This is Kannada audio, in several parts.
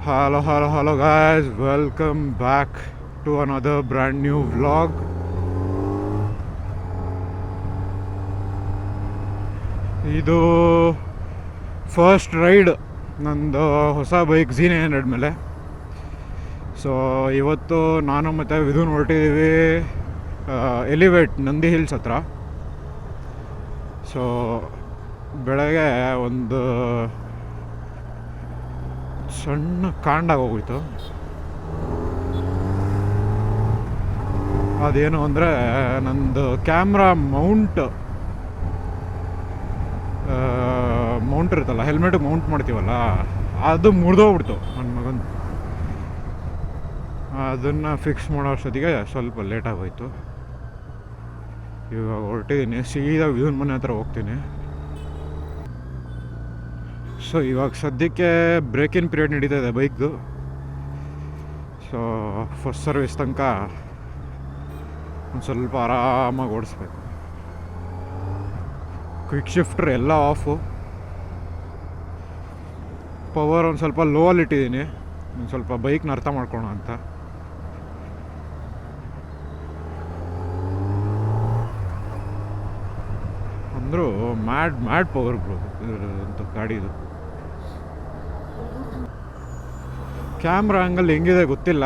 Hello guys, welcome back to another brand new vlog. ಇದು ಫಸ್ಟ್ ರೈಡ್ ನಂದು ಹೊಸ ಬೈಕ್ Z900 ಮೇಲೆ. ಸೊ ಇವತ್ತು ನಾನು ಮತ್ತು ವಿಧುನ್ ಹೊರಟಿದ್ದೀವಿ ಎಲಿವೇಟ್ ನಂದಿ ಹಿಲ್ಸ್ ಹತ್ರ. ಸೊ ಬೆಳಗ್ಗೆ ಒಂದು ಸಣ್ಣ ಕಾಂಡಾಗೋಗೋಯ್ತು. ಅದೇನು ಅಂದರೆ ನಂದು ಕ್ಯಾಮ್ರಾ ಮೌಂಟ್ ಇರುತ್ತಲ್ಲ, ಹೆಲ್ಮೆಟ್ ಮೌಂಟ್ ಮಾಡ್ತೀವಲ್ಲ, ಅದು ಮುರಿದೋಗ್ಬಿಡ್ತು ನನ್ನ ಮಗಂದು. ಅದನ್ನು ಫಿಕ್ಸ್ ಮಾಡೋ ಅಷ್ಟೊತ್ತಿಗೆ ಸ್ವಲ್ಪ ಲೇಟಾಗೋಯ್ತು. ಇವಾಗ ಹೊರಟಿದ್ದೀನಿ, ಸೀದಾ ವಿಧುನ್ ಮನೆ ಹತ್ರ ಹೋಗ್ತೀನಿ. ಸೊ ಇವಾಗ ಸದ್ಯಕ್ಕೆ ಬ್ರೇಕ್ ಇನ್ ಪೀರಿಯಡ್ ನಡೀತಾ ಇದೆ ಬೈಕ್ದು. ಸೊ ಫಸ್ಟ್ ಸರ್ವಿಸ್ ತನಕ ಒಂದು ಸ್ವಲ್ಪ ಆರಾಮಾಗಿ ಓಡಿಸ್ಬೇಕು. ಕ್ವಿಕ್ ಶಿಫ್ಟರ್ ಎಲ್ಲ ಆಫು, ಪವರ್ ಒಂದು ಸ್ವಲ್ಪ ಲೋ ಅಲ್ಲಿ ಇಟ್ಟಿದ್ದೀನಿ, ಒಂದು ಸ್ವಲ್ಪ ಬೈಕ್ನ ಅರ್ಥ ಮಾಡ್ಕೊಳ್ಳೋಣ ಅಂತ. ಅಂದರೂ ಮ್ಯಾಡ್ ಪವರ್ ಬ್ರೋ ಅಂತ ಗಾಡಿದು. ಕ್ಯಾಮ್ರಾ ಆ್ಯಂಗಲ್ ಹೆಂಗಿದೆ ಗೊತ್ತಿಲ್ಲ.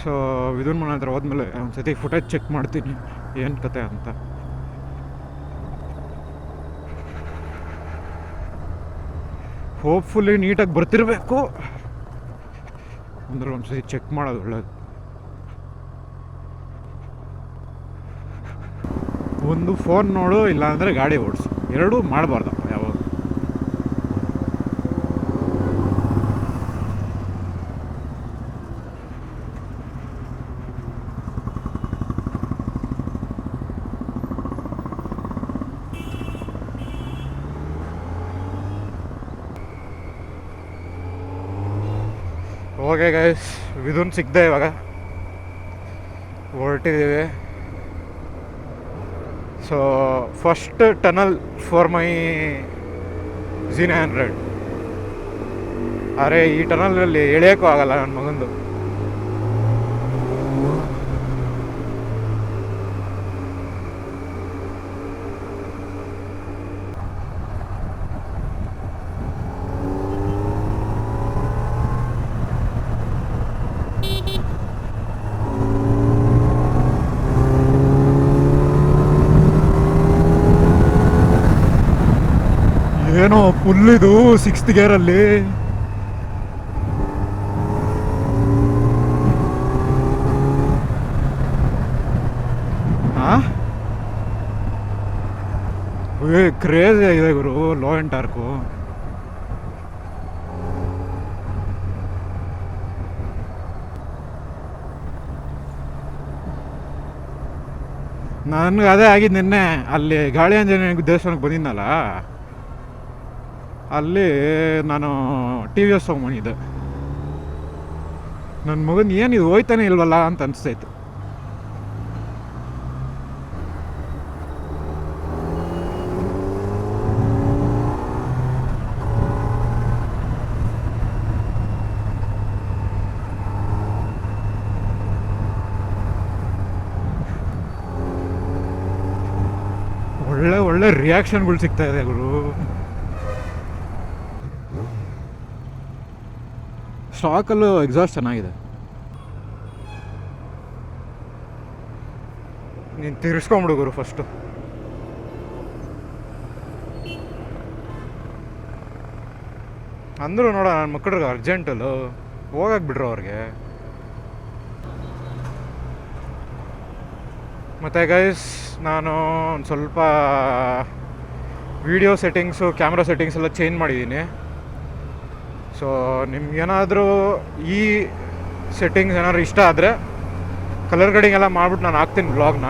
ಸೊ ವಿಧುನ್ ಮನೆ ಹತ್ರ ಹೋದ್ಮೇಲೆ ಒಂದು ಸತಿ ಫುಟೇಜ್ ಚೆಕ್ ಮಾಡ್ತೀನಿ ಏನು ಕತೆ ಅಂತ. ಹೋಪ್ಫುಲಿ ನೀಟಾಗಿ ಬರ್ತಿರಬೇಕು ಅಂದ್ರೆ ಒಂದು ಸತಿ ಚೆಕ್ ಮಾಡೋದು ಒಳ್ಳೇದು. ಒಂದು ಫೋನ್ ನೋಡು, ಇಲ್ಲಾಂದರೆ ಗಾಡಿ ಓಡಿಸು, ಎರಡೂ ಮಾಡಬಾರ್ದಪ್ಪ ಯಾವಾಗ. ಓಕೆ ಗೈಸ್, ವಿಧುನ್ ಸಿಕ್ದೆ, ಇವಾಗ ಹೊರಟಿದ್ದೀವಿ. So first tunnel for my Z900. ಅರೆ ಈ ಟನಲಲ್ಲಿ ಎಳೆಯೋಕ್ಕೂ ಆಗಲ್ಲ ನನ್ನ ಮಗಂದು. ಏನೋ ಫುಲ್ಲಿದು 6th ಗೇರಲ್ಲಿ. ಕ್ರೇಜ್ ಇದೆ ಗುರು ಲೋ ಆ್ಯಂಡ್ ಟಾರ್ಕು. ನನಗೆ ಅದೇ ಆಗಿದ್ದು ನಿನ್ನೆ. ಅಲ್ಲಿ ಗಾಳಿ ಆಂಜನೇಯ ದೇವಸ್ಥಾನಕ್ಕೆ ಬಂದಿದ್ನಲ್ಲ, ಅಲ್ಲಿ ನಾನು TVS ತೊಗೊಂಬಂದಿದ್ದೆ. ನನ್ನ ಮಗನ ಏನು ಇದು ಹೋಯ್ತಾನೆ ಇಲ್ವಲ್ಲ ಅಂತ ಅನಿಸ್ತಾಯಿತ್ತು. ಒಳ್ಳೆ ರಿಯಾಕ್ಷನ್ಗಳು ಸಿಗ್ತಾ ಇದೆ ಗುರು. ಸ್ಟಾಕಲ್ಲೂ ಎಕ್ಸಾಸ್ಟ್ ಚೆನ್ನಾಗಿದೆ. ನೀನು ತಿರ್ಸ್ಕೊಂಬಿಡು ಗುರು ಫಸ್ಟು. ಅಂದರೂ ನೋಡ, ನನ್ನ ಮಕ್ಕಳಿಗೆ ಅರ್ಜೆಂಟಲ್ಲೂ ಹೋಗಕ್ಕೆ ಬಿಡ್ರು ಅವ್ರಿಗೆ. ಮತ್ತು ಗೈಸ್, ನಾನು ಒಂದು ಸ್ವಲ್ಪ ವಿಡಿಯೋ ಸೆಟ್ಟಿಂಗ್ಸು, ಕ್ಯಾಮ್ರಾ ಸೆಟ್ಟಿಂಗ್ಸ್ ಎಲ್ಲ ಚೇಂಜ್ ಮಾಡಿದ್ದೀನಿ. ಸೊ ನಿಮ್ಗೇನಾದರೂ ಈ ಸೆಟ್ಟಿಂಗ್ಸ್ ಏನಾದ್ರು ಇಷ್ಟ ಆದರೆ ಕಲರ್ ಗ್ರೇಡಿಂಗ್ ಎಲ್ಲ ಮಾಡಿಬಿಟ್ಟು ನಾನು ಹಾಕ್ತೀನಿ ಬ್ಲಾಗ್ನ.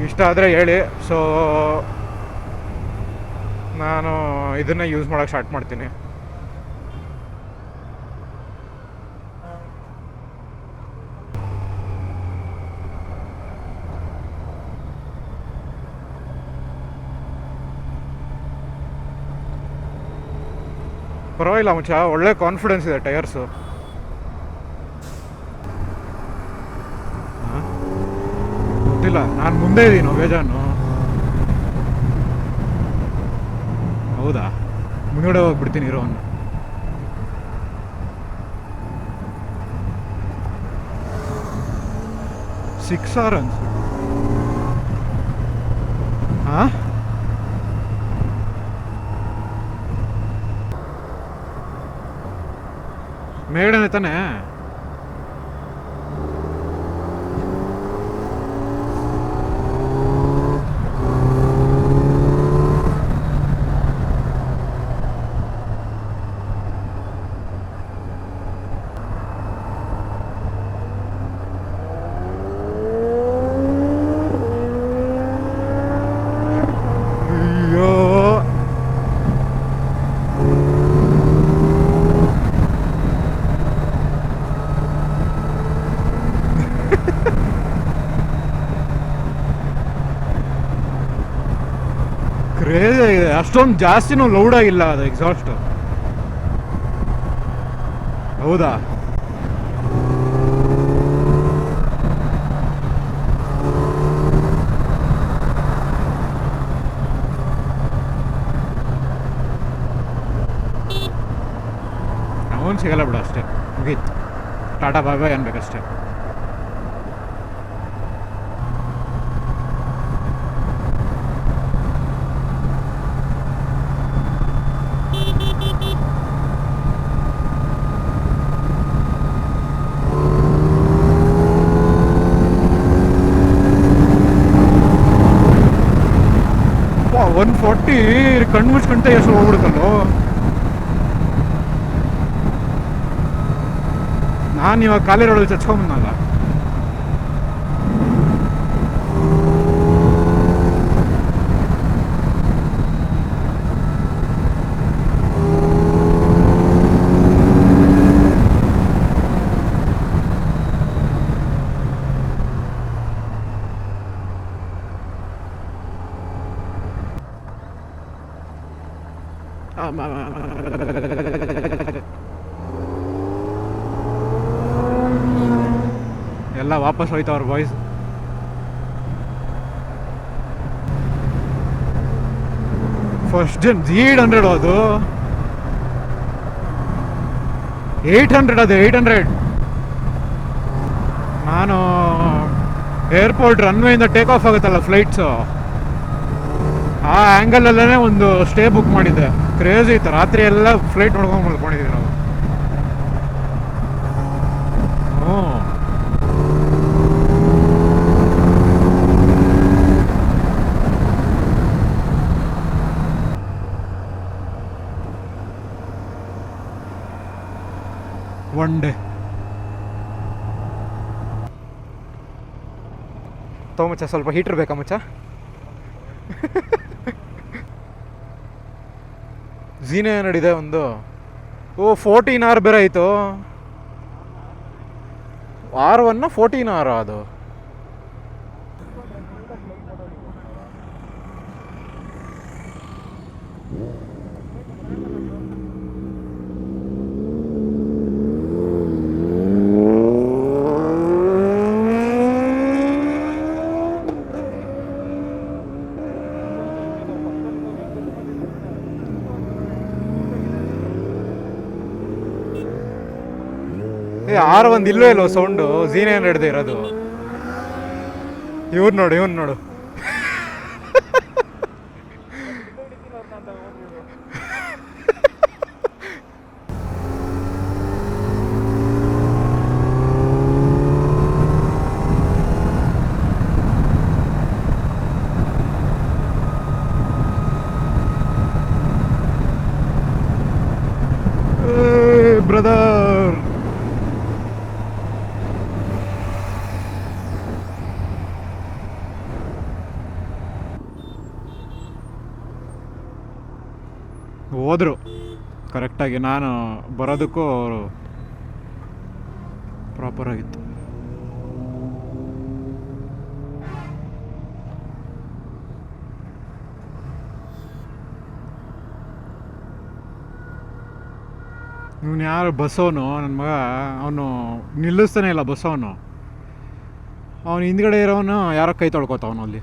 ಇಷ್ಟ ಆದರೆ ಹೇಳಿ. ಸೊ ನಾನು ಇದನ್ನು ಯೂಸ್ ಮಾಡೋಕ್ಕೆ ಸ್ಟಾರ್ಟ್ ಮಾಡ್ತೀನಿ. ಪರವಾಗಿಲ್ಲ ಮಚ್ಚ, ಒಳ್ಳೆ ಕಾನ್ಫಿಡೆನ್ಸ್ ಇದೆ ಟೈರ್ಸು. ಗೊತ್ತಿಲ್ಲ, ನಾನು ಮುಂದೆ ಇದ್ದೀನಿ ಬೇಜಾನು. ಹೌದಾ, ಮುಂದಡೆ ಹೋಗ್ಬಿಡ್ತೀನಿ ಇರೋ ಒಂದು. ಸಿಕ್ಸ್ ಆರ್ ಅನ್ಸು. ಹಾಂ, ಮೇಡನೆ ತಾನೆ. ಅಯ್ಯೋ, ಕ್ರೇಜ್ ಆಗಿದೆ. ಅಷ್ಟೊಂದು ಜಾಸ್ತಿನೂ ಲೌಡ್ ಆಗಿಲ್ಲ ಅದು ಎಕ್ಸಾಸ್ಟ್. ಹೌದಾ, ಅವನು ಸಿಗಲ್ಲ ಬಿಡು, ಅಷ್ಟೇ ಮುಗೀತು. ಟಾಟಾ ಬಾಯ್ ಬಾಯ್ ಅನ್ಬೇಕಷ್ಟೇ. ವಾ, 140 ಕಣ್ಣು ಮುಚ್ಕೊಂಡೆ ಎಷ್ಟು ಹೋಗ್ಬಿಡುತ್ತಲ್ಲೋ. ನಾನು ಇವಾಗ ಖಾಲಿ ರೋಡಲ್ಲಿ ಚಚ್ಕೊಂಬಂದಲ್ಲ. ಎಲ್ಲ ವಾಪಸ್ ಹೋಯ್ತವ್ರ ಬಾಯ್ಸ್. ಫಸ್ಟ್ ಜನ್ 800 ಅದು 800 ಅದು 800. ನಾನು ಏರ್ಪೋರ್ಟ್ ರನ್ವೇಯಿಂದ ಟೇಕ್ ಆಫ್ ಆಗುತ್ತಲ್ಲ ಫ್ಲೈಟ್ಸು, ಆ ಆ್ಯಂಗಲಲ್ಲೇ ಒಂದು ಸ್ಟೇ ಬುಕ್ ಮಾಡಿದ್ದೆ. ಕ್ರೇಜ್ ಇತ್ತು, ರಾತ್ರಿ ಎಲ್ಲ ಫ್ಲೈಟ್ ನೋಡ್ಕೊಂಡು ಮಲ್ಕೊಂಡಿದ್ದೀವಿ ನಾವು. ಹ್ಞೂ, ಒನ್ ಡೇ ಮಚ್ಚ. ಸ್ವಲ್ಪ ಹೀಟ್ರ್ ಬೇಕಾ ಮಚ್ಚ? ಝೀನೇ ನಡಿದೆ ಒಂದು. ಓ 14R ಬೇರೆ ಆಯಿತು. R1 14R ಅದು. R1 ಇಲ್ಲವೇ ಇಲ್ವೋ ಸೌಂಡು? ಝೀನೇ ಹಿಡ್ದೆ ಇರೋದು. ಇವ್ನು ನೋಡು. ಬ್ರದರ್, ಹೋದರು ಕರೆಕ್ಟಾಗಿ. ನಾನು ಬರೋದಕ್ಕೂ ಅವರು ಪ್ರಾಪರಾಗಿತ್ತು. ಇವನು ಯಾರು ಬಸ್ಸವನು ನನ್ನ ಮಗ, ಅವನು ನಿಲ್ಲಿಸ್ತಾನೆ ಇಲ್ಲ ಬಸ್ಸವನು. ಅವನು ಹಿಂದ್ಗಡೆ ಇರೋವನು ಯಾರೋ ಕೈ ತೊಳ್ಕೊತಾವನು ಅಲ್ಲಿ.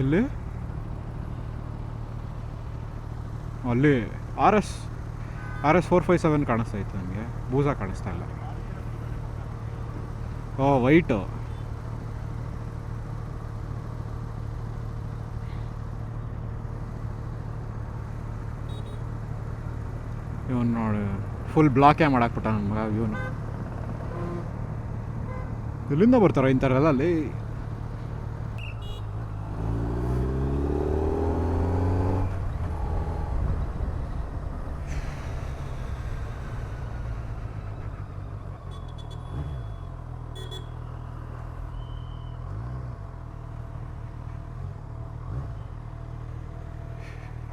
ಎಲ್ಲಿ? ಅಲ್ಲಿ ಆರ್ ಎಸ್ 457 ಕಾಣಿಸ್ತಾ ಇತ್ತು ನನಗೆ, ಬೂಸಾ ಕಾಣಿಸ್ತಾ ಇಲ್ಲ. ಓ ವೈಟು. ಇವನು ನೋಡಿ ಫುಲ್ ಬ್ಲಾಕೇ ಮಾಡಾಕ್ಬಿಟ್ಟ ನನ್ನ ಮಗ ಇವನು. ಎಲ್ಲಿಂದ ಬರ್ತಾರೋ ಇಂಥವ್ರೆಲ್ಲ ಅಲ್ಲಿ?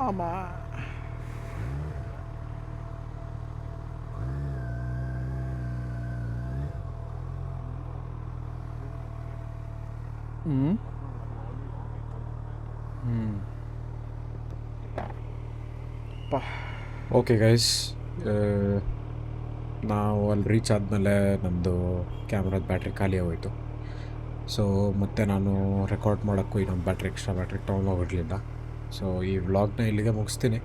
ಅಮ್ಮ ಓಕೆ ಗೈಸ್, ನಾವು ಅಲ್ಲಿ ರೀಚ್ ಆದಮೇಲೆ ನಮ್ಮದು ಕ್ಯಾಮ್ರಾದ ಬ್ಯಾಟ್ರಿ ಖಾಲಿ ಆಗೋಯಿತು. ಸೊ ಮತ್ತೆ ನಾನು ರೆಕಾರ್ಡ್ ಮಾಡೋಕ್ಕೂ ಇನ್ನೊಂದು ಎಕ್ಸ್ಟ್ರಾ ಬ್ಯಾಟ್ರಿ ತೊಗೊಂಡೋಗಿರಲಿಲ್ಲ. ಸೊ ಈ ವ್ಲಾಗ್ನ ಇಲ್ಲಿಗೆ ಮುಗಿಸ್ತೀನಿ.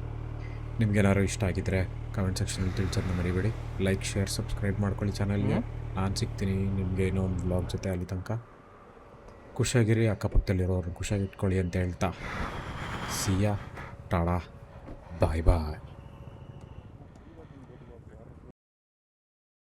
ನಿಮ್ಗೇನಾದ್ರು ಇಷ್ಟ ಆಗಿದ್ದರೆ ಕಮೆಂಟ್ ಸೆಕ್ಷನಲ್ಲಿ ತಿಳಿಸೋದನ್ನ ಮರಿಬೇಡಿ. ಲೈಕ್, ಶೇರ್, ಸಬ್ಸ್ಕ್ರೈಬ್ ಮಾಡ್ಕೊಳ್ಳಿ ಚಾನಲ್ಗೆ. ನಾನು ಸಿಗ್ತೀನಿ ನಿಮಗೆ ಇನ್ನೊಂದು ವ್ಲಾಗ್ ಜೊತೆ. ಅಲ್ಲಿ ತನಕ ಖುಷಿಯಾಗಿರಿ, ಅಕ್ಕಪಕ್ಕದಲ್ಲಿರೋರು ಖುಷಿಯಾಗಿ ಇಟ್ಕೊಳ್ಳಿ ಅಂತ ಹೇಳ್ತಾ ಸಿಯಾ, ಟಾಡಾ, ಬಾಯ್ ಬಾಯ್.